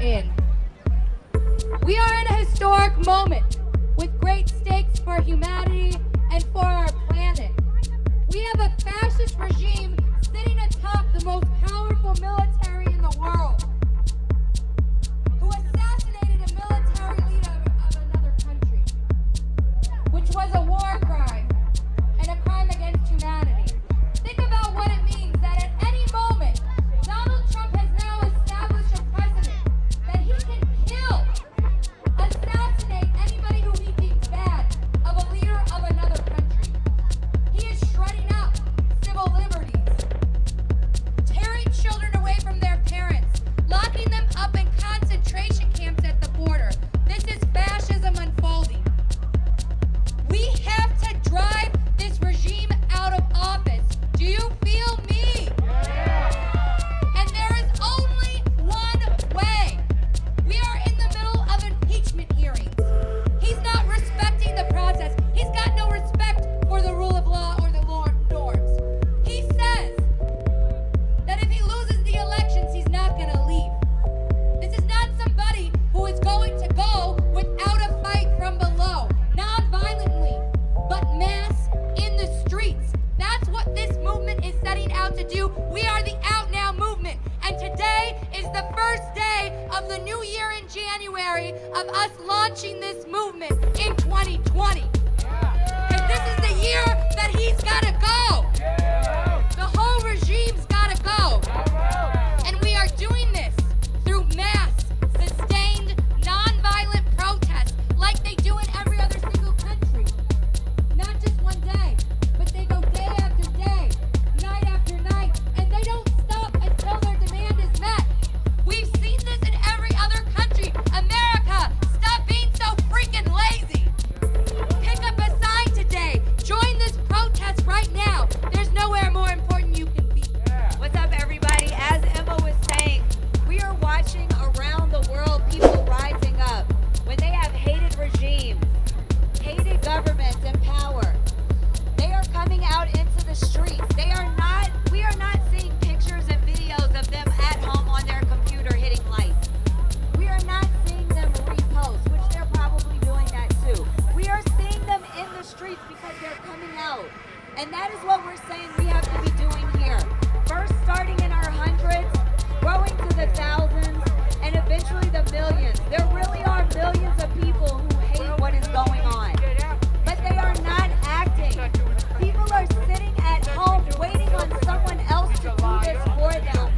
in. We are in a historic moment with great stakes for humanity and for our planet. We have a fascist regime sitting atop the most powerful military in the world, who assassinated a military leader of another country, which was a war crime and a crime against humanity. Think about what it means that at any moment, Donald Trump has now established a precedent that he can kill, assassinate anybody who he deems bad of a leader of another country. He is shredding up civil liberties, tearing children away from their parents, locking them up in concentration camps at the border. This is fascism unfolding. We have to drive this regime out of office. Do you feel me? And there is only one way. We are in the middle of impeachment hearings. He's not respecting the process. He's got no respect for the rule of law or the law norms. He says that if he loses the elections, he's not going to leave. This is not somebody who is going to go without a fight from below, non-violently, but mass in the streets. That's what this movement is setting out to do. We are the Out Now movement, and today is the first day of the new year in January of us launching this movement in 2020. Because this is the year that he's got to go. The whole regime's got to go. And we are doing this through mass, sustained, non-violent protests like they do in every other single country. Not just one day, but they go day after day, night after night, and they don't stop until their demand is met. We've seen this in every other country. America, stop being so freaking lazy. Pick up a sign today. Join this protest right now. There's nowhere more important you can be. What's up, everybody? As Emma was saying, we are watching around the world people rising up when they have hated regimes, hated governments in power. They are coming out into the streets. We are not seeing pictures and videos of them at home on their computer hitting likes. We are not seeing them repost, which they're probably doing that too. We are seeing them in the streets because they're coming out. And that is what we're saying we have to be doing here. First starting in our hundreds, growing to the thousands, and eventually the millions. There really are millions of people who hate what is going on. But they are not acting. People are sitting at home waiting on someone else to do this for them.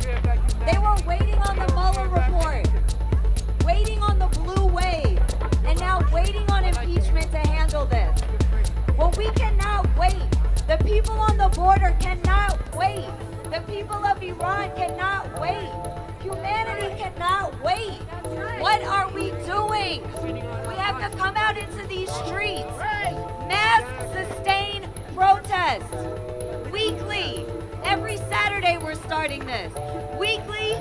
They were waiting on the Mueller report, waiting on the blue wave, and now waiting on impeachment to handle this. Well, we cannot wait. The people on the border cannot wait. The people of Iran cannot wait. Humanity cannot wait. What are we doing? We have to come out into these streets. Mass sustained protests. Weekly. Every Saturday we're starting this. Weekly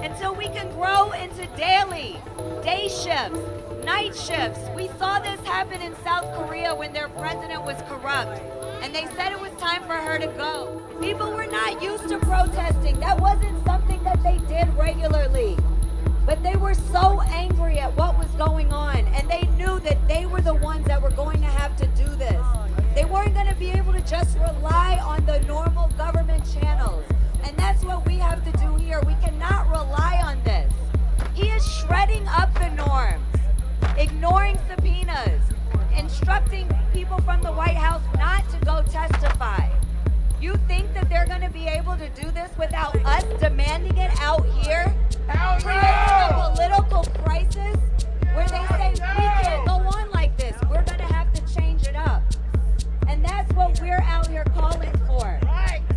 until we can grow into daily. Day shifts. Night shifts. We saw this happen in South Korea when their president was corrupt. And they said it was time for her to go. People were not used to protesting. That wasn't something that they did regularly. But they were so angry at what was going on, and they knew that they were the ones that were going to have to do this. They weren't going to be able to just rely on the normal government channels. And that's what we have to do here. We cannot rely on this. He is shredding up the norms, ignoring subpoenas, instructing people from the White House not to go testify. You think that they're going to be able to do this without us demanding it out here? Creating a political crisis where they say we can't go on like this. We're going to have to change it up. And that's what we're out here calling for.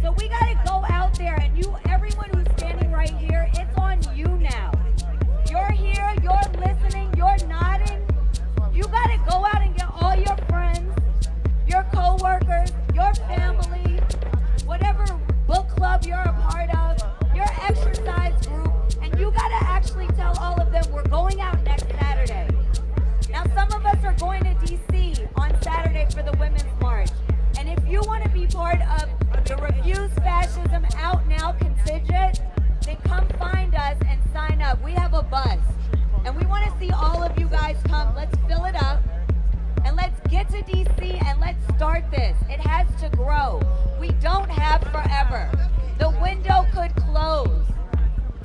So we got to go out there, and everyone who's standing right here, it's on you now. You're here, you're listening, you're nodding. You got to go out and get all your friends, your co-workers, your family, whatever book club you're a part of, your exercise group, and you got to actually tell all of them we're going out next Saturday. Now, some of us are going to D.C. on Saturday for the Women's March. And if you want to be part of the Refuse Fascism Out Now contingent, then come find us and sign up. We have a bus. And we want to see all of you guys come. Let's fill it up. And let's get to DC and let's start this. It has to grow. We don't have forever. The window could close.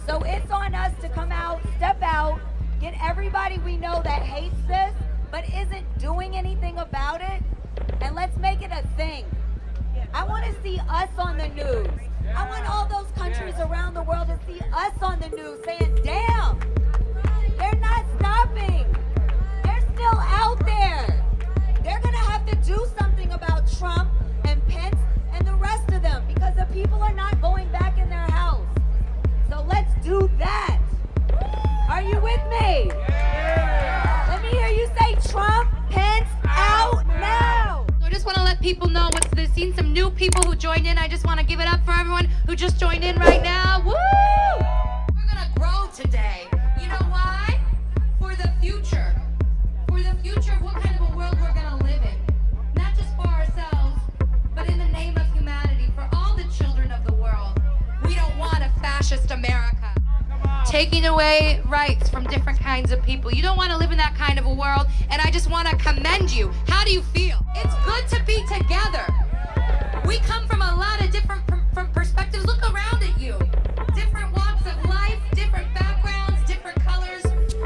So it's on us to come out, step out, get everybody we know that hates this, but isn't doing anything about it, and let's make it a thing. I want to see us on the news. I want all those countries around the world to see us on the news saying, damn, they're not stopping. They're still out there. They're going to have to do something about Trump and Pence and the rest of them because the people are not going back in their house. So let's do that. Are you with me? Let me hear you say Trump, Pence, out now. I just want to let people know there's seen some new people who joined in. I just want to give it up for everyone who just joined in right now. Woo! We're going to grow today. You know why? For the future. For the future of what kind of a world we're going to live in. Not just for ourselves, but in the name of humanity, for all the children of the world. We don't want a fascist America taking away rights from different kinds of people. You don't want to live in that kind of a world, and I just want to commend you. How do you feel? It's good to be together. We come from a lot of different from perspectives. Look around at you. Different walks of life, different backgrounds, different colors,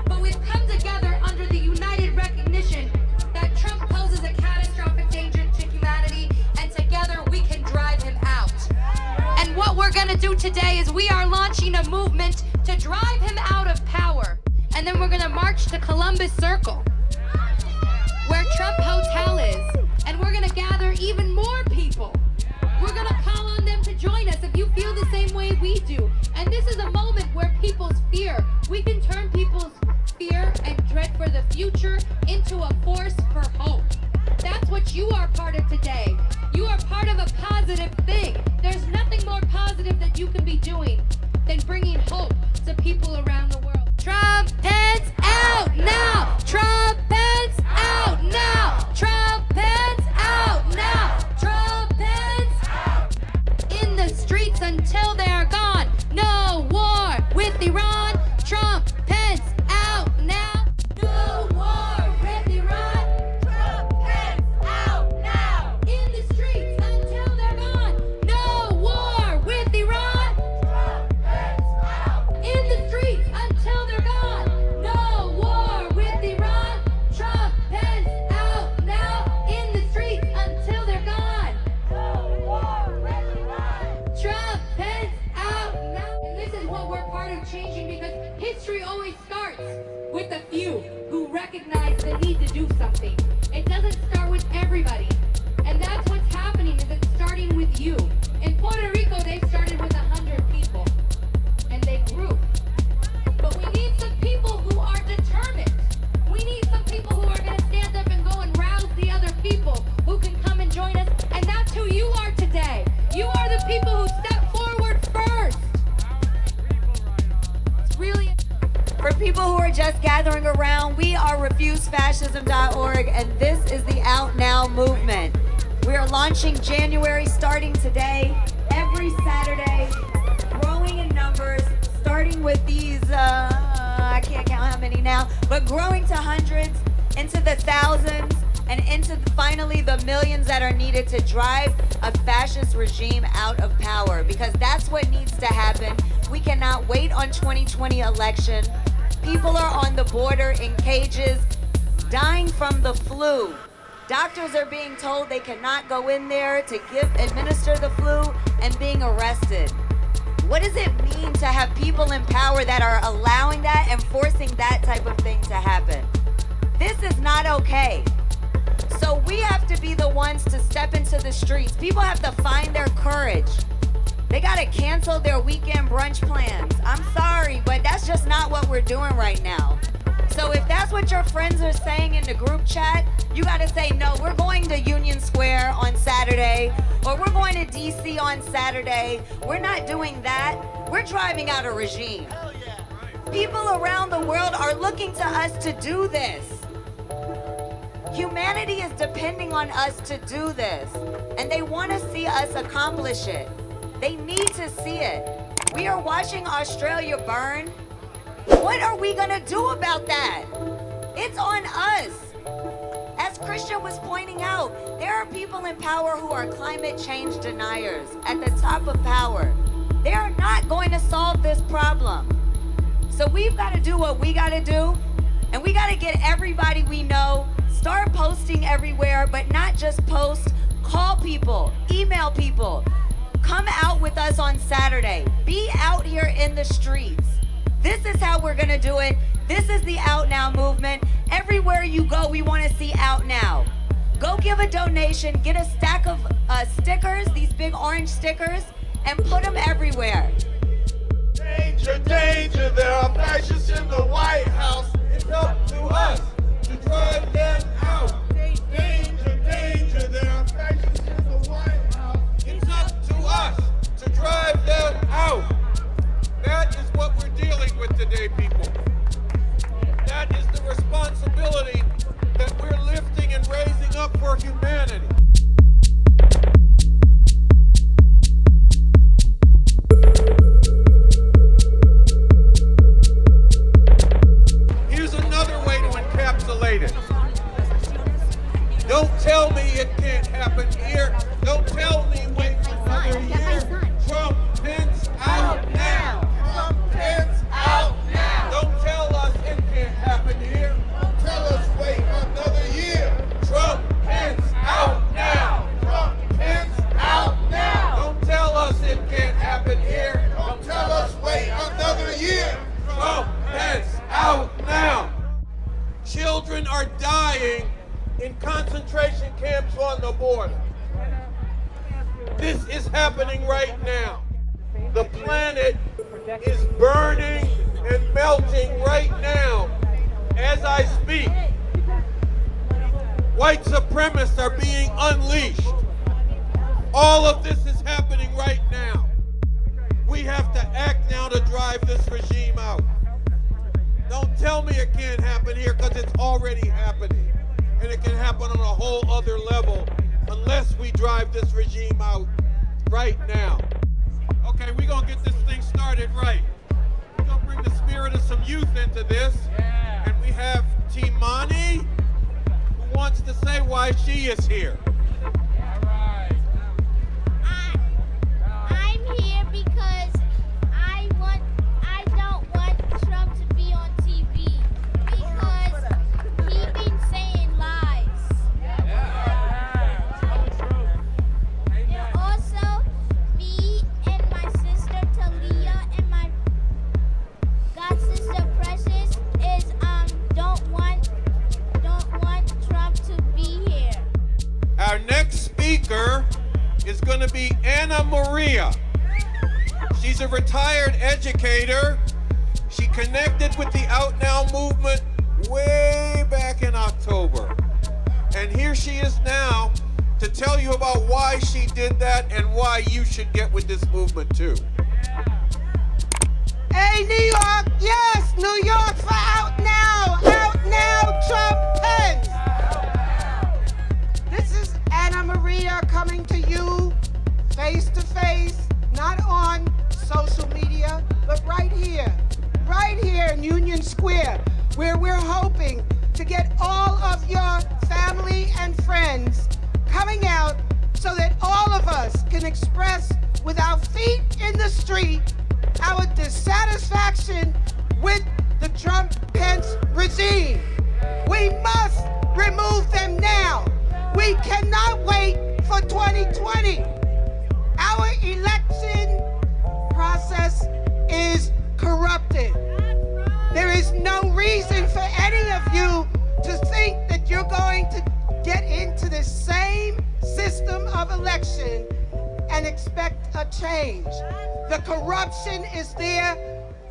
but we've come together under the united recognition that Trump poses a catastrophic danger to humanity, and together we can drive him out. And what we're going to do today is we are launching a movement to drive him out of power. And then we're going to march to Columbus Circle, where Trump Hotel is. And we're going to gather even more people. We're going to call on them to join us if you feel the same way we do. And this is a moment where people's fear, we can turn people's fear and dread for the future into a force for hope. That's what you are part of today. You are part of a positive thing. There's nothing more positive that you can be doing than bringing hope to people around the world. Trump, Pence, out now! Trump, Pence, out now! Trump, Pence, out now! Trump, Pence, out! In the streets until they're gone. No war with Iran. Trump, Pence, out now! No war with Iran. Trump, Pence, out now! In the streets until they're gone. No war with Iran. Trump, Pence, out! In the streets until they're gone. No war with Iran. Trump, Pence, out now. In the streets until they're gone. No war with Iran. Trump, Pence, out now. And this is what we're part of changing, because history always starts with a few who recognize the need to do something. It doesn't start with everybody. And that's what's happening, is it's starting with you. In Puerto Rico, they started with 100 people. And they grew. But we need some people who are determined. We need some people who are going to stand up and go and rouse the other people who can come and join us. And that's who you are today. You are the people who step forward first. It's really... For people who are just gathering around, we are RefuseFascism.org, and this is the Out Now movement. We are launching January, starting today, every Saturday, growing in numbers, starting with these, I can't count how many now, but growing to hundreds, into the thousands, and into finally the millions that are needed to drive a fascist regime out of power, because that's what needs to happen. We cannot wait on 2020 election. People are on the border in cages, dying from the flu. Doctors are being told they cannot go in there to administer the flu, and being arrested. What does it mean to have people in power that are allowing that and forcing that type of thing to happen? This is not okay. So we have to be the ones to step into the streets. People have to find their courage. They got to cancel their weekend brunch plans. I'm sorry, but that's just not what we're doing right now. So if that's what your friends are saying in the group chat, you got to say, no, we're going to Union Square on Saturday, or we're going to DC on Saturday. We're not doing that. We're driving out a regime. People around the world are looking to us to do this. Humanity is depending on us to do this, and they want to see us accomplish it. They need to see it. We are watching Australia burn. What are we gonna do about that? It's on us. As Christian was pointing out, there are people in power who are climate change deniers at the top of power. They are not going to solve this problem. So we've got to do what we got to do, and we got to get everybody we know, start posting everywhere, but not just post, call people, email people. Come out with us on Saturday. Be out here in the streets. This is how we're going to do it. This is the Out Now movement. Everywhere you go, we want to see Out Now. Go give a donation, get a stack of stickers, these big orange stickers, and put them everywhere. Danger, danger, there are fascists in the White House. It's up to us to drive them out. Danger, danger, there are fascists in the White House. It's up to us to drive them out. That is what we're dealing with today, people. That is the responsibility that we're lifting and raising up for humanity. Here's another way to encapsulate it. Don't tell me it can't happen here. Don't tell me wait another year. Trump, Pence, out now. Trump, Pence, out now. Don't tell us it can't happen here. Don't tell us wait another year. Trump, Pence, out now. Trump, Pence, out now. Don't tell us it can't happen here. Don't tell us wait another year. Trump, Pence, out now. Children are dying in concentration camps on the border. This is happening right now. The planet is burning and melting right now as I speak. White supremacists are being unleashed. All of this is happening right now. We have to act now to drive this regime out. Don't tell me it can't happen here, because it's already happening. And it can happen on a whole other level unless we drive this regime out right now. Okay, we're going to get this thing started right. We're going to bring the spirit of some youth into this. And we have Timani, who wants to say why she is here. I'm here because I don't want Trump to be on TV because he's been saying lies. And also, me and my sister Talia and my god sister Precious is don't want Trump to be here. Our next speaker is going to be Anna Maria. She's a retired educator. She connected with the Out Now movement way back in October. And here she is now to tell you about why she did that and why you should get with this movement too. Hey, New York, yes, New York for Out Now. Out Now, Trump Pence. This is Anna Maria coming to you face to face, not on social media, but right here in Union Square, where we're hoping to get all of your family and friends coming out so that all of us can express with our feet in the street our dissatisfaction with the Trump-Pence regime. We must remove them now. We cannot wait for 2020. Our election process is corrupted. There is no reason for any of you to think that you're going to get into the same system of election and expect a change. The corruption is there.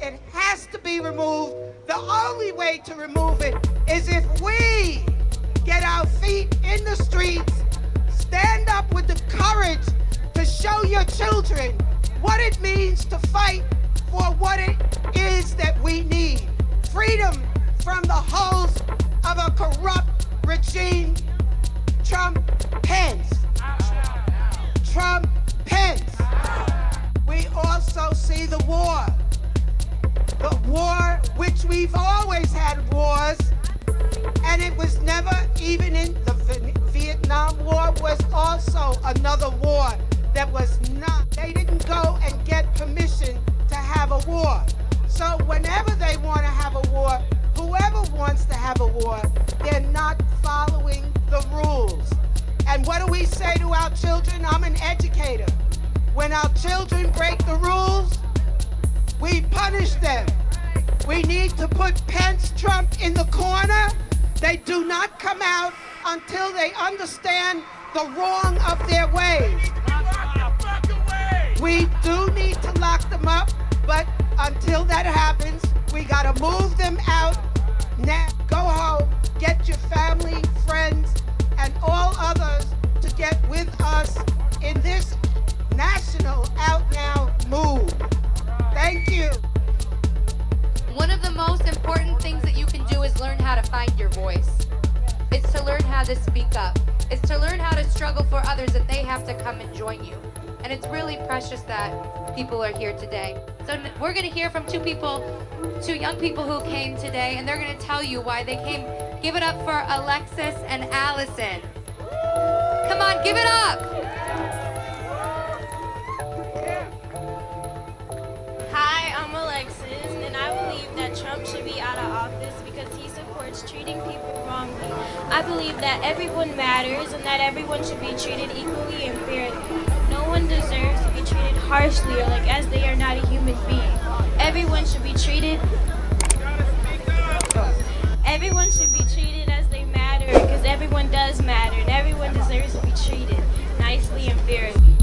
It has to be removed. The only way to remove it is if we get our feet in the streets, stand up with the courage to show your children what it means to fight for what it is that we need. Freedom from the holes of a corrupt regime. Trump Pence. Trump Pence. We also see the war. The war which we've always had wars, and it was never even in the Vietnam War was also another war that was not, they didn't go and get permission to have a war. So whenever they want to have a war, whoever wants to have a war, they're not following the rules. And what do we say to our children? I'm an educator. When our children break the rules, we punish them. We need to put Pence, Trump in the corner. They do not come out until they understand the wrong of their ways. We do need to lock them up, but until that happens, we gotta move them out now. Go home, get your family, friends, and all others to get with us in this national out now move. Thank you. One of the most important things that you can do is learn how to find your voice. It's to learn how to speak up. It's to learn how to struggle for others, that they have to come and join you. And it's really precious that people are here today. So we're gonna hear from two young people who came today, and they're gonna tell you why they came. Give it up for Alexis and Allison. Come on, give it up. Hi, I'm Alexis, and I believe that Trump should be out of office because he supports treating people wrongly. I believe that everyone matters and that everyone should be treated equally and fairly. No one deserves to be treated harshly or like as they are not a human being. Everyone should be treated as they matter because everyone does matter and everyone deserves to be treated nicely and fairly.